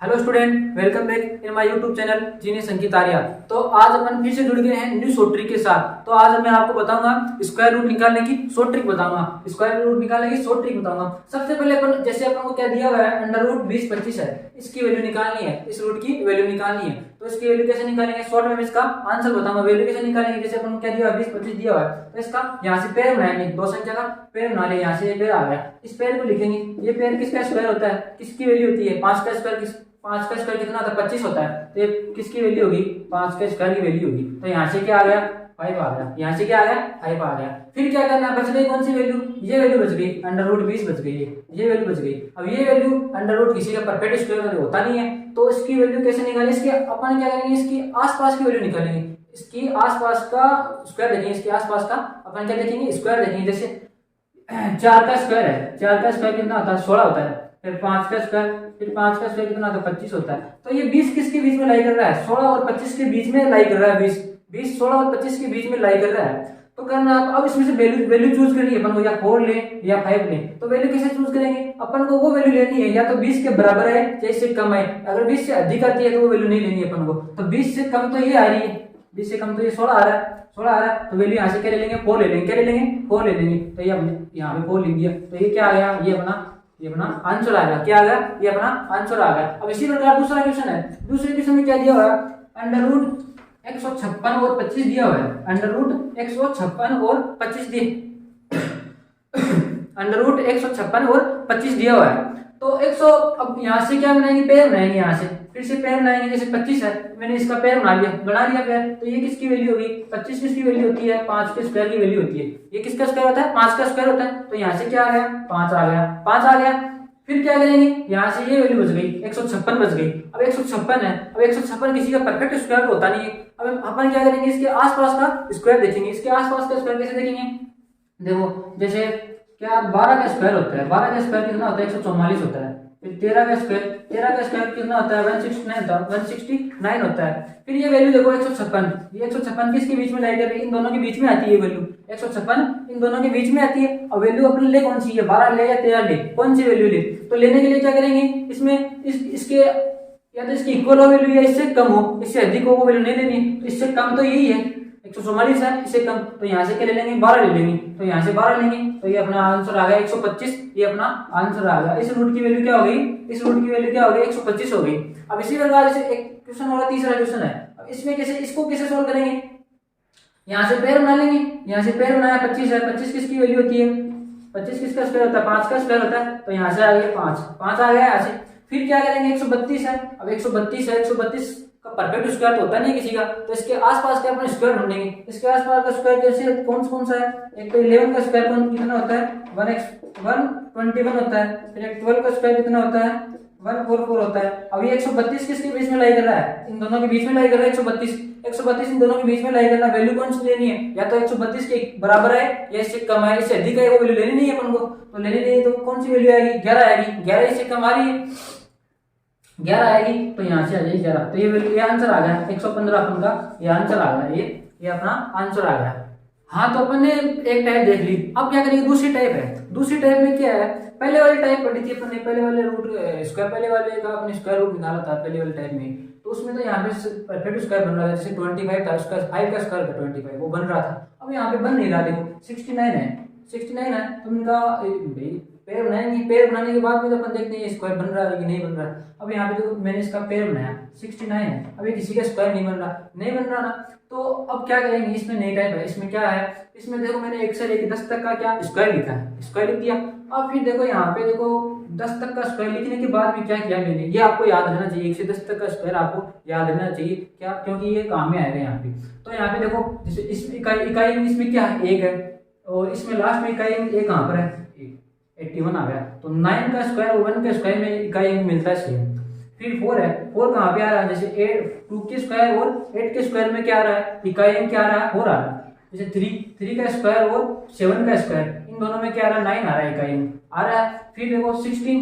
Hello student, welcome back in my YouTube channel genius Ankit Arya. तो आज अपन फिर से जुड़ गए हैं न्यू शॉर्ट ट्रिक के साथ। तो आज मैं आपको बताऊंगा स्क्वायर रूट निकालने की शॉर्ट ट्रिक बताऊंगा। स्क्वायर रूट निकालने की शॉर्ट ट्रिक बताऊंगा। सबसे पहले अपन जैसे अपन को क्या दिया हुआ है, अंडर रूट 20 25 है, इसकी वैल्यू निकालनी है, इस रूट की वैल्यू निकालनी है। तो इसकी वैल्यू कैसे निकालेंगे, शॉर्ट में इसका आंसर बताऊंगा। वैल्यू कैसे निकालेंगे, जैसे अपन को क्या दिया हुआ है 20 25 दिया हुआ है, तो इसका यहाँ से पेयर बनाएंगे, दो संख्या का पेयर बना ले। यहाँ से ये पेयर आ गया, इस पेयर को लिखेंगे। ये पेयर किसका स्क्वायर होता है, किसकी वैल्यू होती है 5 का स्क्वायर। 5 का स्क्वायर कितना होता है 25 होता है, तो ये किसकी वैल्यू होगी, 5 के स्क्वायर की वैल्यू होगी। तो यहाँ से क्या आ गया 5 आ गया, यहाँ से क्या आ गया 5 आ गया। फिर क्या करना है, बच गई कौन सी वैल्यू, ये वैल्यू बच गई, अंडर रूट 20 बच गई, ये वैल्यू बच गई। अब ये वैल्यू अंडर रूट किसी का परफेक्ट स्क्वायर होता नहीं है, तो इसकी वैल्यू कैसे निकालें, इसके अपन क्या करेंगे, इसकी आसपास की वैल्यू निकालेंगे। इसकी आसपास का स्क्वायर देखेंगे, इसके आसपास का अपन क्या देखेंगे, स्क्वायर देखेंगे। जैसे 4 का स्क्वायर है, 4 का स्क्वायर कितना होता है 16 होता है। फिर 5 का स्क्वायर, फिर 5 का स्क्वायर कितना होता है 25 होता है। तो ये 20 किसके बीच में लाई कर रहा है, 16 और 25 के बीच में लाई कर रहा है। 20 16 और 25 के बीच में लाई कर रहा है। तो करना अब इसमें से वैल्यू चूज करनी है अपन को, या 4 ले या 5 ले। तो वैल्यू कैसे चूज करेंगे, अपन को वो वैल्यू लेनी है या तो 20 के बराबर है या इससे कम है। अगर 20 से अधिक आती है तो वो वैल्यू नहीं लेनी है अपन को। तो 20 से कम तो ये आ रही है, 20 से कम तो ये 16 आ रहा है, 16 आ रहा है। तो वैल्यू यहाँ से क्या ले लेंगे, 4 ले लेंगे। क्या ले लेंगे, 4 ले लेंगे। तो ये हमने यहाँ पे 4 लिख दिया। तो ये क्या आ गया, ये अपना आंसर आ गया। क्या आ गया, ये अपना आंसर आ गया। अब इसी प्रकार दूसरा क्वेश्चन है। दूसरे क्वेश्चन में क्या दिया हुआ है, अंडर रूट 156 और 25 दिया हुआ है। अंडर रूट 156 और 25 दिए अंडर रूट 156 और 25 दिया हुआ है। तो 100, अब यहाँ से क्या बनाएंगे, पेयर बनाएंगे। यहाँ से फिर से पेयर बनाएंगे। जैसे 25 है, मैंने इसका पेयर बना लिया पेयर। तो ये किसकी वैल्यू होगी, 25 किसकी वैल्यू होती है, 5 के स्क्वायर की वैल्यू होती है। ये किसका स्क्वायर होता है, 5 का स्क्वायर होता है। तो यहाँ से क्या आ गया, 5 आ गया, 5 आ गया। फिर क्या करेंगे, यहाँ से ये वैल्यू बच गई, 156 बच गई। अब 156 है, अब 156 किसी का परफेक्ट स्क्वायर तो होता नहीं है। अब अपन क्या करेंगे, इसके आसपास का स्क्वायर देखेंगे। इसके आसपास का स्क्वायर कैसे देखेंगे, देखो जैसे क्या 12 का स्क्वायर होता है, 12 का स्क्वायर कितना होता है 144 होता है। फिर 13 का स्क्वायर कितना होता है 169 होता है। फिर ये वैल्यू देखो 156, ये 156 किसके बीच में लाई कर रही है, इन दोनों के बीच में आती है। ये वैल्यू 156 इन दोनों के बीच में आती है। अब वैल्यू अपने ले कौन सी है, 12 ले या 13 ले, कौन सी वैल्यू ले। तो लेने के लिए क्या करेंगे, इसमें इसके या तो इसकी इक्वल हो वैल्यू या इससे कम हो, इससे अधिक हो वो वैल्यू नहीं लेनी। तो इससे कम तो यही है 144 है, इससे कम। तो यहाँ से क्या ले लेंगे, 12 ले लेंगे। तो यहाँ से 12 लेंगे, तो ये अपना आंसर आ गया 125। ये अपना आंसर आ गया। इस रूट की वैल्यू क्या हो गई, इस रूट की वैल्यू क्या हो गई 125 हो गई। अब इसी प्रकार से एक क्वेश्चन और तीसरा क्वेश्चन है। अब इसमें इसको कैसे सोल्व करेंगे, यहाँ से पेयर बना लेंगे। यहाँ से पेयर बनाया 25 है, 25 किसकी वैल्यू होती है, 25 किसका स्क्वायर होता है, 5 का स्क्वायर होता है। तो यहाँ से आ गया 5 आ गया यहाँ से। फिर क्या करेंगे, 132 है। अब 132 है, 132 का परफेक्ट स्क्वायर तो होता नहीं किसी का। तो इसके आसपास का अपन स्क्वायर ढूंढेंगे। इसके आसपास का स्क्वायर कैसे कौन सा है, एक तो 11 का स्क्वायर कितना होता है 121 होता है। फिर एक 12 का स्क्वायर कितना होता है 144 होता है। अब ये 132 किसके बीच में लाई कर रहा है, इन दोनों के बीच में लाई कर रहा है। 132 इन दोनों के बीच में लाई करना। वैल्यू कौन सी लेनी है, या तो 132 के बराबर है या इससे कम है, इससे अधिक है वो वैल्यू लेनी नहीं है अपन को। तो लेनी नहीं है तो कौन सी वैल्यू आएगी, 11 आएगी। 11 इससे कम आ रही है, 11 आएगी। तो यहाँ से आ जाएगी 11। तो ये आंसर आ गया 115 अपन का ये आंसर आ गया। ये अपना आंसर आ गया। हाँ, तो अपन ने एक टाइप देख ली। अब क्या करेंगे, दूसरी टाइप है। दूसरी टाइप में क्या है, पहले वाली टाइप पढ़ी थी अपन ने, पहले वाले रूट स्क्वायर, पहले वाले का अपने स्क्वायर रूट निकाला था पहले वाले टाइप में। तो उसमें तो यहाँ पे परफेक्ट स्क्वायर बन रहा था। जैसे 25 था, उसका 5 का स्क्वायर था 25, वो बन रहा था। अब यहाँ पे बन नहीं रहा, देखो 69 है। तो उनका पेयर बनाएंगे। पेयर बनाने के बाद में तो अपन देखते हैं स्क्वायर बन रहा है कि नहीं बन रहा है। अब यहाँ पे तो मैंने इसका पेयर बनाया 69 है। अभी किसी का स्क्वायर नहीं बन रहा ना। तो अब क्या करेंगे, इसमें नई टाइप है। इसमें क्या है, इसमें देखो मैंने 1 से लेकर 10 तक का क्या स्क्वायर लिखा है, स्क्वायर लिख दिया। अब फिर देखो यहाँ पे देखो 10 तक का स्क्वायर लिखने के बाद में क्या किया मैंने, ये आपको याद रहना चाहिए। 1 से 10 तक का स्क्वायर आपको याद रहना चाहिए, क्या, क्योंकि ये काम में आएगा यहाँ पे। तो यहाँ पे देखो जैसे इसमें इकाई इसमें क्या है 1 है, और इसमें लास्ट में इकाई 1 कहाँ पर है 81 आ गया। तो 9 का स्क्वायर और 1 के स्क्वायर में इकाई मिलता है सेम। फिर 4 है, 4 कहाँ पे आ रहा है, जैसे 2 के स्क्वायर और 8 के स्क्वायर में क्या आ रहा है, इकाई क्या आ रहा है 4 आ रहा है। जैसे 3 का स्क्वायर और 7 का स्क्वायर, इन दोनों में क्या आ रहा है 9 आ रहा है, इकाई में आ रहा है। फिर देखो 16,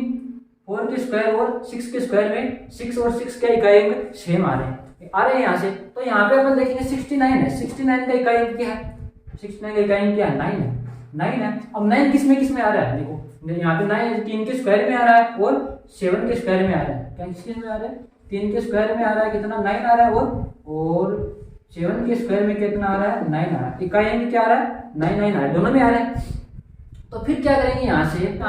4 के स्क्वायर और 6 के स्क्वायर में 6 और 6 का इकाई में सेम आ रहे हैं यहाँ से। तो यहाँ पे अपन देखेंगे 69 है, 69 का इकाई क्या है, 69 का इकाई क्या है 9 है। अब 9 किस में आ रहा है, देखो यहाँ पे 9 3 के स्क्वायर में आ रहा है और 7 के स्क्वायर में आ रहा है। क्या किस में आ रहा है? 3 के स्क्वायर में आ रहा है कितना? 9 आ रहा है। और 7 के स्क्वायर में कितना आ रहा है? 9 आ रहा है। इकाइयों में क्या आ रहा है? 9 9 आ रहा है, दोनों में आ रहा है। तो फिर क्या करेंगे यहाँ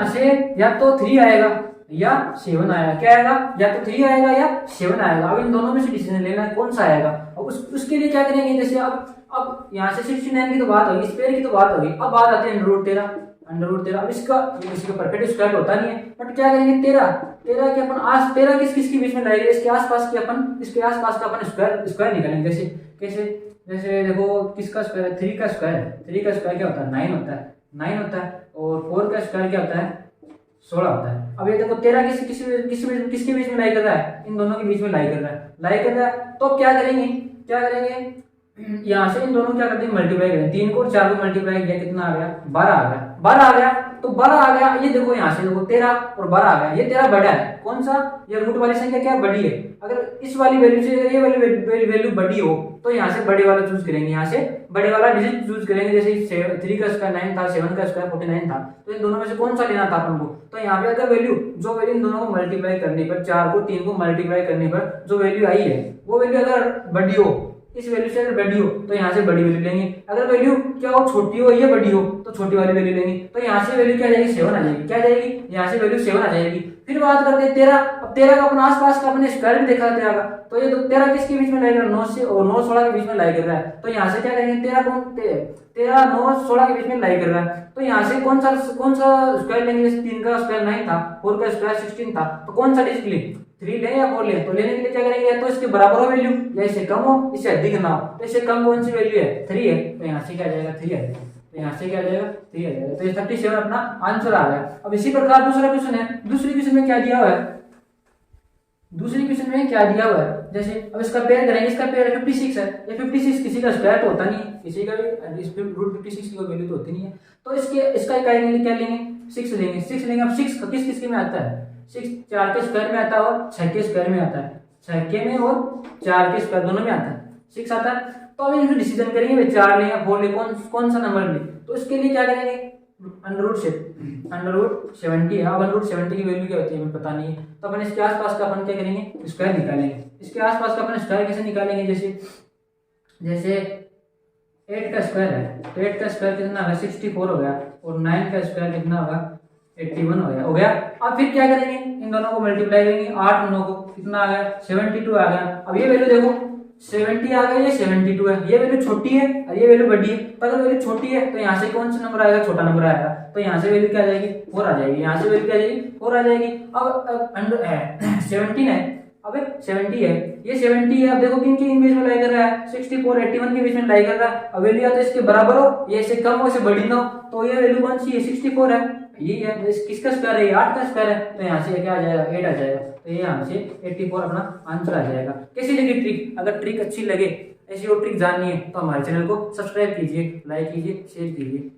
से या तो 3 आएगा या 7 आएगा। क्या आएगा? या तो 3 आएगा या 7 आएगा। अब इन दोनों में से डिसीजन लेना है कौन सा आएगा। और उसके लिए क्या करेंगे, जैसे अब यहाँ से 69 की तो बात होगी, स्क्वायर की तो बात होगी। अब बात आती है √13। अब इसका किसी का परफेक्ट स्क्वायर होता नहीं है, बट क्या करेंगे 13 के अपन 13 किस के बीच में लाएंगे? इसके आसपास का अपन स्क्वायर निकालेंगे। कैसे जैसे देखो किसका स्क्वायर है? 3 का स्क्वायर क्या होता है? 9 होता है। और 4 का स्क्वायर क्या होता है? 16 होता है। अब ये देखो 13 किसके बीच में लाई कर रहा है? इन दोनों के बीच में लाई कर रहा है। तो क्या करेंगे यहाँ से इन दोनों क्या करते हैं? मल्टीप्लाई करें। 3 को और 4 को मल्टीप्लाई किया, कितना आ गया? 12 आ गया। तो 12 आ गया। ये देखो यहाँ से देखो 13 और 12 आ गया। ये 13 बड़ा है। कौन सा? ये रूट वाली संख्या क्या बड़ी है। अगर इस वाली वैल्यू से अगर ये वाली वैल्यू बड़ी हो तो यहाँ से बड़े वाला चूज करेंगे। यहाँ से बड़े वाला डिजिट चूज करेंगे। जैसे 3 का स्क्वायर 9 था, 7 का स्क्वायर 49 था। तो इन दोनों में से कौन सा लेना था अपन को? तो यहाँ पे अगर वैल्यू इन दोनों को मल्टीप्लाई करने पर, 4 को 3 को मल्टीप्लाई करने पर जो वैल्यू आई है वो वैल्यू अगर बड़ी हो, इस वैल्यू से अगर बड़ी हो तो यहाँ से बड़ी वैल्यू लेंगे। अगर वैल्यू क्या हो? छोटी हो या बड़ी हो तो छोटी वाली वैल्यू लेंगे। तो यहाँ से वैल्यू क्या आ जाएगी? 7 आ जाएगी। क्या जाएगी? यहाँ से वैल्यू 7 आ जाएगी। फिर बात करते हैं 13। अब 13 का अपन आसपास का अपने स्क्वायर भी देखा 13 का। तो ये 13 किसके बीच में लाई कर रहा है? 9 से और 9 16 के बीच में लाई कर रहा है। तो यहाँ से क्या करेंगे? 13 9 16 के बीच में लाई कर रहा है। तो यहाँ से कौन सा स्क्वायर लेंगे? 3 का स्क्वायर 9 था, 4 का स्क्वायर 16 था। तो कौन सा डिजिट लें? 3 ले या 4 ले? तो लेने के लिए क्या करेंगे? या तो इसके बराबर हो वैल्यू या इससे कम हो, इससे अधिक ना हो। तो इससे कम कौन सी वैल्यू है? 3 है। तो यहाँ से क्या आ जाएगा? 3 आ जाएगा। तो यहाँ से क्या आ जाएगा? 3 आ जाएगा। तो ये 37 अपना आंसर आ गया। अब इसी प्रकार दूसरा क्वेश्चन है। दूसरी क्वेश्चन में क्या दिया हुआ है? जैसे अब इसका पेयर करेंगे। इसका पेयर 56 है। ये 56 किसी का स्क्वायर तो होता नहीं है, किसी का भी इस √56 की कोई वैल्यू तो होती नहीं है। तो इसका इकाई लेंगे, क्या लेंगे? 6 लेंगे। अब 6 किस में आता है? 6 4 के स्क्वायर में आता है और 6 के स्क्वायर में आता है। 6 के में और 4 के स्क्वायर दोनों में आता है, 6 आता है। तो अब इनसे डिसीजन करेंगे 4 ले या 4 ले, कौन सा नंबर ले। तो इसके लिए क्या करेंगे? √70 है। अब √70 की वैल्यू क्या होती है हमें पता नहीं है। तो अपन इसके आसपास का अपन क्या करेंगे? स्क्वायर निकालेंगे। इसके आसपास का अपन स्क्वायर कैसे निकालेंगे? जैसे 8 का स्क्वायर है तो 8 का स्क्वायर कितना होगा? 64 हो गया। और 9 का स्क्वायर कितना होगा? 81 हो गया। अब फिर क्या करेंगे? इन दोनों को मल्टीप्लाई करेंगे। 8 9 को कितना आ गया? 72 आ गया। अब ये वैल्यू देखो 70 आ गया, ये 72 है। ये वैल्यू छोटी है और ये वैल्यू बड़ी है। तो अगर वैल्यू छोटी है तो यहाँ से कौन सा नंबर आएगा? छोटा नंबर आएगा। तो यहाँ से वैल्यू क्या आ जाएगी? 4 आ जाएगी। यहाँ से वैल्यू क्या आ जाएगी? 4 आ जाएगी। अब 17 है। अब 70 है, ये 70 है। अब देखो किन के बीच में लाई कर रहा है? 64 81 के बीच में लाई कर रहा है। अब वैल्यू या तो इसके बराबर हो, ये इससे कम हो, इससे बड़ी ना हो। तो ये वैल्यू कौन सी है? 64 है। ये है किसका स्क्वायर है? 8 का स्क्वायर है। तो यहाँ से क्या आ जाएगा? 8 आ जाएगा। तो ये यहाँ से 84 अपना आंसर आ जाएगा। कैसी लगी ट्रिक? अगर ट्रिक अच्छी लगे, ऐसी और ट्रिक जाननी है तो हमारे चैनल को सब्सक्राइब कीजिए, लाइक कीजिए, शेयर कीजिए।